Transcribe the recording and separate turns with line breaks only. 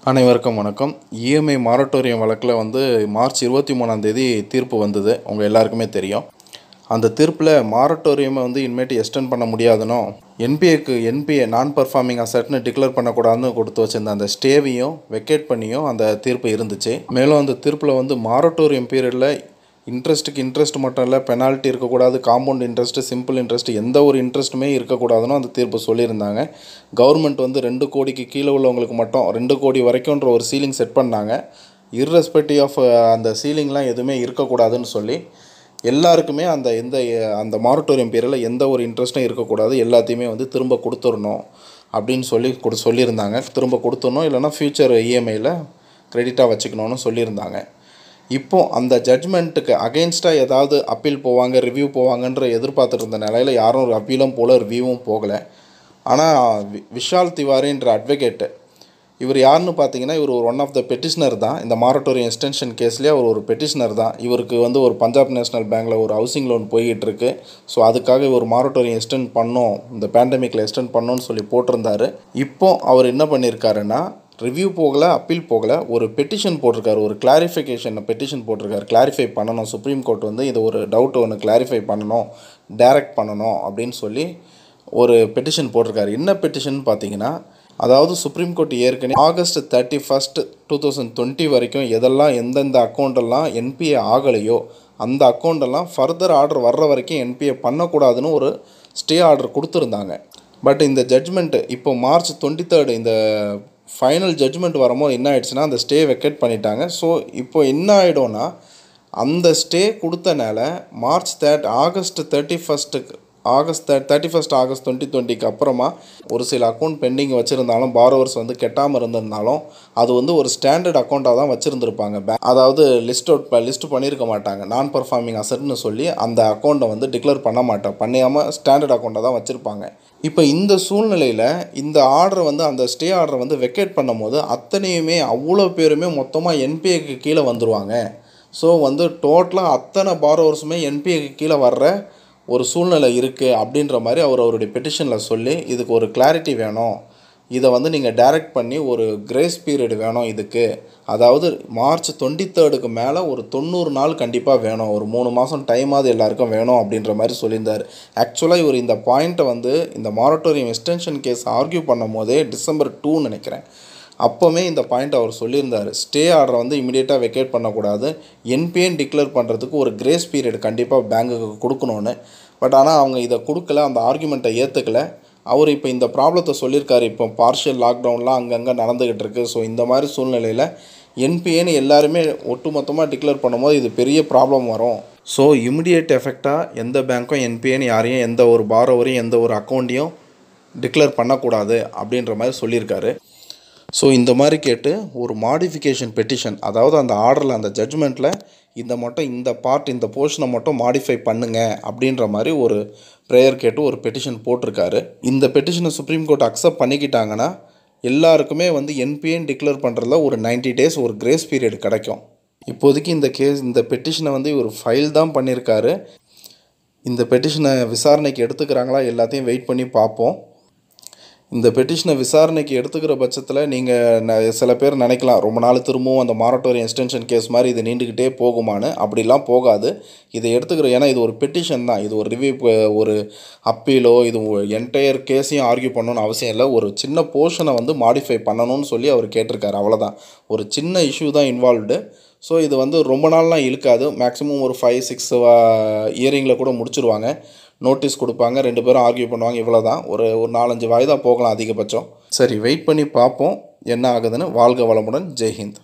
அனைவருக்கும் வணக்கம். EMI moratorium வழக்கில் மார்ச் 23ஆம் தேதி தீர்ப்பு வந்தது. உங்கள் எல்லாருக்குமே தெரியும். அந்த தீர்ப்பில் மாரட்டோரியமை இனிமேட்டு எக்ஸ்டெண்ட் பண்ண முடியாதுனோ, என்பிஏ நான் பர்ஃபார்மிங் அசட்னு டிக்ளேர் பண்ணக்கூடாதுன்னு கொடுத்து வச்சிருந்த அந்த ஸ்டேவையும் வெக்கேட் பண்ணியும் அந்த தீர்ப்பு இருந்துச்சு. மேலும் அந்த தீர்ப்பில் மாரட்டோரியம் பீரியடில் இன்ட்ரெஸ்ட் மட்டும் இல்லை, பெனால்ட்டி இருக்கக்கூடாது, காம்பவுண்ட் இன்ட்ரெஸ்ட்டு, சிம்பிள் இன்ட்ரெஸ்ட், எந்த ஒரு இன்ட்ரெஸ்ட்டுமே இருக்கக்கூடாதுன்னு அந்த தீர்ப்பு சொல்லியிருந்தாங்க. கவர்மெண்ட் 2 கோடிக்கு கீழே உள்ளவங்களுக்கு மட்டும் 2 கோடி வரைக்கும்ன்ற ஒரு சீலிங் செட் பண்ணாங்க. இர்ரெஸ்பெக்டிவ் ஆஃப் அந்த சீலிங்லாம் எதுவுமே இருக்கக்கூடாதுன்னு சொல்லி எல்லாருக்குமே அந்த மாரட்டோரியம் பீரியடில் எந்த ஒரு இன்ட்ரெஸ்ட்டும் இருக்கக்கூடாது, எல்லாத்தையுமே திரும்ப கொடுத்துடணும் அப்படின்னு சொல்லியிருந்தாங்க. திரும்ப கொடுத்துடணும், இல்லைனா ஃப்யூச்சர் இஎம்ஐயில் கிரெடிட்டாக வச்சுக்கணும்னு சொல்லியிருந்தாங்க. இப்போது அந்த ஜட்ஜ்மெண்ட்டுக்கு அகெயின்ஸ்டாக ஏதாவது அப்பீல் போவாங்க, ரிவ்யூ போவாங்கன்ற எதிர்பார்த்துட்டு இருந்த நிலையில் யாரும் ஒரு அப்பீலும் போகல, ரிவ்யூவும் போகலை. ஆனால் விஷால் திவாரின்ற அட்வொகேட்டு, இவர் யாருன்னு பார்த்தீங்கன்னா, இவர் ஒரு ஒன் ஆஃப் த பெட்டிஷனர் தான். இந்த மாரட்டோரியம் எக்ஸ்டென்ஷன் கேஸ்லேயே அவர் ஒரு பெட்டிஷனர் தான். இவருக்கு ஒரு பஞ்சாப் நேஷ்னல் பேங்க்கில் ஒரு ஹவுசிங் லோன் போய்கிட்டு இருக்கு. ஸோ அதுக்காக இவர் மாரட்டோரியம் எக்ஸ்டெண்ட் பண்ணோம், இந்த பேண்டமிக்கில் எக்ஸ்டெண்ட் பண்ணோன்னு சொல்லி போட்டிருந்தார். இப்போது அவர் என்ன பண்ணியிருக்காருன்னா, ரிவ்யூ போகலை, அப்பீல் போகலை, ஒரு பெட்டிஷன் போட்டிருக்காரு, ஒரு கிளாரிஃபிகேஷன் பெட்டிஷன் போட்டிருக்காரு. கிளாரிஃபை பண்ணணும், சுப்ரீம் கோர்ட் இது ஒரு டவுட் ஒன்று கிளாரிஃபை பண்ணணும், டைரக்ட் பண்ணணும் அப்படின்னு சொல்லி ஒரு பெட்டிஷன் போட்டிருக்காரு. என்ன பெட்டிஷன் பார்த்தீங்கன்னா, அதாவது சுப்ரீம் கோர்ட் ஏற்கனவே ஆகஸ்ட் 31, 2020 வரைக்கும் எந்தெந்த அக்கௌண்ட்டெல்லாம் என்பிஏ ஆகலையோ அந்த அக்கௌண்ட்டெல்லாம் ஃபர்தர் ஆர்டர் வர்ற வரைக்கும் என்பிஏ பண்ணக்கூடாதுன்னு ஒரு ஸ்டே ஆர்டர் கொடுத்துருந்தாங்க. பட் இந்த ஜட்ஜ்மெண்ட்டு இப்போ மார்ச் 23 இந்த ஃபைனல் ஜட்ஜ்மெண்ட் வரும்போது என்ன ஆகிடுச்சுன்னா, அந்த ஸ்டே வெக்கேட் பண்ணிட்டாங்க. ஸோ இப்போ என்ன ஆகிடும்னா, அந்த ஸ்டே கொடுத்தனால ஆகஸ்ட் 2020க்கு அப்புறமா ஒரு சில அக்கௌண்ட் பெண்டிங் வச்சுருந்தாலும், பாரோவர்ஸ் கெட்டாமல் இருந்திருந்தாலும், அது ஒரு ஸ்டாண்டர்ட் அக்கௌண்ட்டாக தான் வச்சுருந்துருப்பாங்க. அதாவது லிஸ்ட் பண்ணியிருக்க மாட்டாங்க. நான் பர்ஃபார்மிங் அசட்னு சொல்லி அந்த அக்கௌண்ட்டை டிக்ளேர் பண்ணியாமல் ஸ்டாண்டர்ட் அக்கௌண்ட்டாக தான் வச்சுருப்பாங்க. இப்போ இந்த சூழ்நிலையில் இந்த ஆர்டர் அந்த ஸ்டே ஆர்டரை வெக்கேட் பண்ணும் போது அத்தனையுமே அவ்வளோ பேருமே மொத்தமாக என்பிஏக்கு கீழே வந்துடுவாங்க. ஸோ டோட்டலாக அத்தனை பாரோவர்ஸுமே என்பிஏக்கு கீழே வர்ற ஒரு சூழ்நிலை இருக்குது அப்படின்ற மாதிரி அவருடைய பெட்டிஷனில் சொல்லி, இதுக்கு ஒரு கிளாரிட்டி வேணும், இதை நீங்கள் டைரக்ட் பண்ணி ஒரு கிரேஸ் பீரியட் வேணும் இதுக்கு, அதாவது மார்ச் 23க்கு மேலே ஒரு 90 நாள் கண்டிப்பாக வேணும், ஒரு 3 மாதம் டைமாவது எல்லாருக்கும் வேணும் அப்படின்ற மாதிரி சொல்லியிருந்தார். ஆக்சுவலாக இவர் இந்த பாயிண்ட்டை இந்த மாரட்டோரியம் எக்ஸ்டென்ஷன் கேஸ் ஆர்கியூ பண்ணும் போதே December 2 நினைக்கிறேன், அப்போவுமே இந்த பாயிண்ட் அவர் சொல்லியிருந்தார். ஸ்டே ஆர்டரை இமீடியட்டாக வெக்கேட் பண்ணக்கூடாது, என்பிஏன்னு டிக்ளேர் பண்ணுறதுக்கு ஒரு கிரேஸ் பீரியட் கண்டிப்பாக பேங்குக்கு கொடுக்கணுன்னு. பட் ஆனால் அவங்க இதை கொடுக்கல, அந்த ஆர்குமெண்ட்டை ஏற்றுக்கலை. அவர் இப்போ இந்த ப்ராப்ளத்தை சொல்லியிருக்காரு. இப்போ பார்ஷியல் லாக்டவுன்லாம் அங்கங்கே நடந்துக்கிட்டு இருக்குது. ஸோ இந்த மாதிரி சூழ்நிலையில் என்பிஏன்னு எல்லாருமே ஒட்டுமொத்தமாக டிக்ளேர் பண்ணும்போது இது பெரிய ப்ராப்ளம் வரும். ஸோ இமிடியேட் எஃபெக்டாக எந்த பேங்க்கும் என்பிஏன்னு யாரையும், எந்த ஒரு பாரோவரையும், எந்த ஒரு அக்கௌண்ட்டையும் டிக்ளேர் பண்ணக்கூடாது அப்படின்ற மாதிரி சொல்லியிருக்காரு. ஸோ இந்த மாதிரி கேட்டு ஒரு மாடிஃபிகேஷன் பெட்டிஷன், அதாவது அந்த ஆர்டரில், அந்த ஜட்ஜ்மெண்ட்டில் இந்த போர்ஷனை மட்டும் மாடிஃபை பண்ணுங்க அப்படின்ற மாதிரி ஒரு ப்ரேயர் கேட்டு ஒரு பெட்டிஷன் போட்டிருக்காரு. இந்த பெட்டிஷனை சுப்ரீம் கோர்ட் அக்செப்ட் பண்ணிக்கிட்டாங்கன்னா எல்லாருக்குமே என்பிஏன்னு டிக்ளேர் பண்ணுறதுல ஒரு 90 days ஒரு கிரேஸ் பீரியட் கிடைக்கும். இப்போதைக்கு இந்த பெட்டிஷனை இவர் ஃபைல் தான் பண்ணியிருக்காரு. இந்த பெட்டிஷனை விசாரணைக்கு எடுத்துக்கிறாங்களா எல்லாத்தையும் வெயிட் பண்ணி பார்ப்போம். இந்த பெட்டிஷனை விசாரணைக்கு எடுத்துக்கிற பட்சத்தில் நீங்கள் சில பேர் நினைக்கலாம், ரொம்ப நாள் திரும்பவும் அந்த மாரட்டோரியம் எக்ஸ்டென்ஷன் கேஸ் மாதிரி இது நீண்டுக்கிட்டே போகுமான்னு. அப்படிலாம் போகாது. இதை ஏன்னா இது ஒரு பெட்டிஷன் தான், இது ஒரு ரிவ்யூ, ஒரு அப்பீலோ, இது என்டையர் கேஸையும் ஆர்கியூ பண்ணணும்னு அவசியம் இல்லை. ஒரு சின்ன போர்ஷனை மாடிஃபை பண்ணணும்னு சொல்லி அவர் கேட்டிருக்காரு, அவ்வளோதான். ஒரு சின்ன இஷ்யூ தான் இன்வால்வ்டு. ஸோ இது ரொம்ப நாள்லாம் இழுக்காது. மேக்ஸிமம் ஒரு 5-6 இயரிங்கில் கூட முடிச்சுருவாங்க. நோட்டீஸ் கொடுப்பாங்க, 2 பேரும் ஆர்கியூ பண்ணுவாங்க, இவ்வளோ தான். ஒரு 4-5 வாய்தா போகலாம் அதிகபட்சம். சரி, வெயிட் பண்ணி பார்ப்போம் என்ன ஆகுதுன்னு. வாழ்க வளமுடன். ஜெய்ஹிந்த்.